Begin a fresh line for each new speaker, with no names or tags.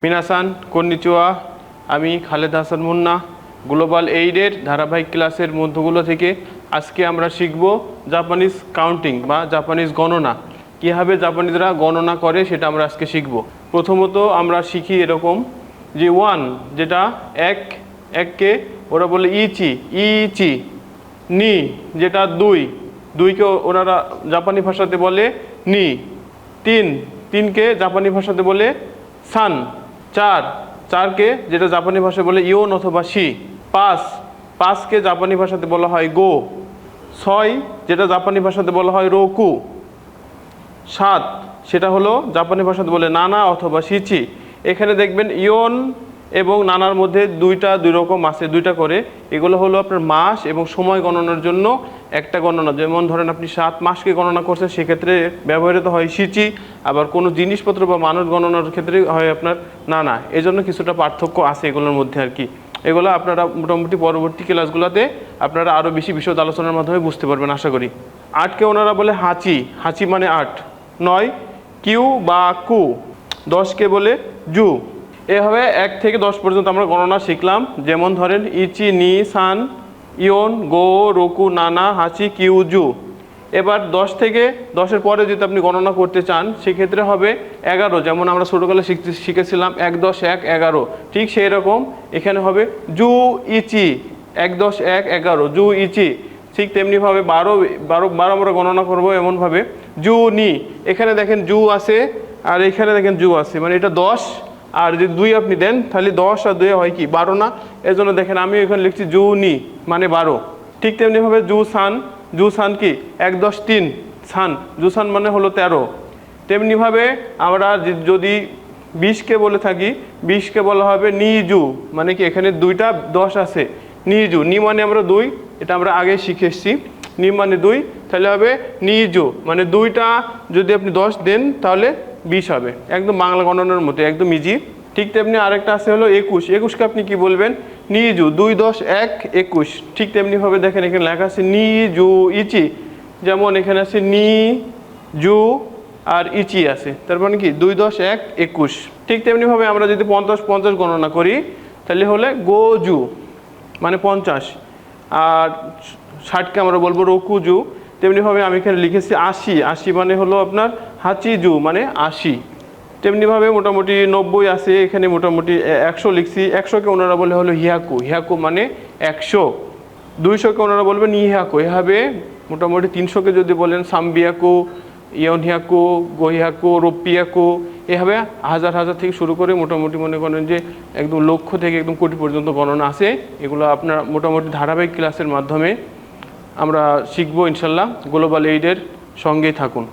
মিনাসান konnichiwa, আমি Khaled Hasan Munna global এইডের ধারাবাহিক ক্লাসের মধ্যগুলো থেকে আজকে আমরা শিখব জাপানিজ কাউন্টিং বা জাপানিজ গণনা। কীভাবে জাপানিজরা গণনা করে সেটা আমরা আজকে শিখব। প্রথমত আমরা শিখি এরকম যে ওয়ান, যেটা এককে ওরা বলে ইচি ইচি। নি, যেটা দুইকে ওনারা জাপানি ভাষাতে বলে নি। তিনকে জাপানি ভাষাতে বলে সান। চারকে যেটা জাপানি ভাষায় বলে ইয়োন অথবা শি। পাঁচকে জাপানি ভাষাতে বলা হয় গো। 6 যেটা জাপানি ভাষাতে বলা হয় রোকু। 7 সেটা হলো জাপানি ভাষাতে বলে নানা অথবা শিচি। এখানে দেখবেন ইয়োন এবং নানার মধ্যে দুই রকম আছে, দুইটা করে। এগুলো হলো আপনার মাস এবং সময় গণনার জন্য একটা গণনা। যেমন ধরেন আপনি 7 মাসকে গণনা করছেন, সেক্ষেত্রে ব্যবহৃত হয় শিচি। আবার কোনো জিনিসপত্র বা মানুষ গণনার ক্ষেত্রে হয় আপনার নানা। এই জন্য কিছুটা পার্থক্য আছে এগুলোর মধ্যে আর কি। এগুলো আপনারা মোটামুটি পরবর্তী ক্লাসগুলোতে আপনারা আরও বেশি বিশদ আলোচনার মাধ্যমে বুঝতে পারবেন আশা করি। 8কে ওনারা বলে হাঁচি মানে 8। 9 কিউ বা কু। 10কে বলে জু। এভাবে 1 থেকে 10 পর্যন্ত আমরা গণনা শিখলাম। যেমন ধরেন ইচি, নি, সান, ইয়োন, গো, রোকু, নানা, হাঁচি, কিউ, জু। এবার 10 পরে যদি আপনি গণনা করতে চান সেক্ষেত্রে হবে 11। যেমন আমরা ছোটোবেলায় শিখেছিলাম 1 10 1 11, ঠিক সেই রকম এখানে হবে জু ইচি। 1 10 1 11 জু ইচি। ঠিক তেমনিভাবে 12 আমরা গণনা করবো এমনভাবে জু নি। এখানে দেখেন জু আছে আর এখানে দেখেন জু আছে, মানে এটা 10। আর যদি 2 আপনি দেন তাহলে 10 আর 2 হয় কি 12 না? এর জন্য দেখেন আমি এখানে লিখছি জু নি মানে 12। ঠিক তেমনিভাবে জু সান কি 1 10 3 সান। জু সান মানে হলো 13। তেমনিভাবে আমরা যদি 20কে বলে থাকি, 20কে বলা হবে নি জু, মানে কি এখানে 2টা 10 আছে। নি জু, নি মানে আমরা 2, এটা আমরা আগে শিখে এসেছি। নি মানে 2, তাহলে হবে নি জু, মানে 2টা যদি আপনি 10 দেন তাহলে 20 হবে। একদম বাংলা গণনার মতো, একদম ইজি। ঠিক তেমনি আরেকটা আছে হলো 21। 21কে আপনি কি বলবেন? নি জু। 2 10 1 21। ঠিক তেমনিভাবে দেখেন এখানে লেখা আছে নি জু ইচি। যেমন এখানে আছে নি জু আর ইচি আছে, তার মানে কি 2 10 1 21। ঠিক তেমনিভাবে আমরা যদি 50 গণনা করি তাহলে হলে গো জু মানে 50। আর 60কে আমরা বলবো রোকু জু। তেমনিভাবে আমি এখানে লিখেছি 80 মানে হলো আপনার হাঁচি জু মানে 80। তেমনিভাবে মোটামুটি 90 আছে, এখানে মোটামুটি 100 লিখছি। 100কে ওনারা বলে হলো হিয়াকু মানে 100। 200কে ওনারা বলবেন ইহাকু। এভাবে মোটামুটি 300কে যদি বলেন সামবিয়াকু, ইয়নহিয়াকু, গোহিয়াকু, রোপিয়াকু। এভাবে হাজার থেকে শুরু করে মোটামুটি মনে করেন যে একদম লক্ষ থেকে একদম কোটি পর্যন্ত গণনা আছে। এগুলো আপনার মোটামুটি ধারাবাহিক ক্লাসের মাধ্যমে আমরা শিখবো ইনশাল্লাহ। গ্লোবাল এইডের সঙ্গেই থাকুন।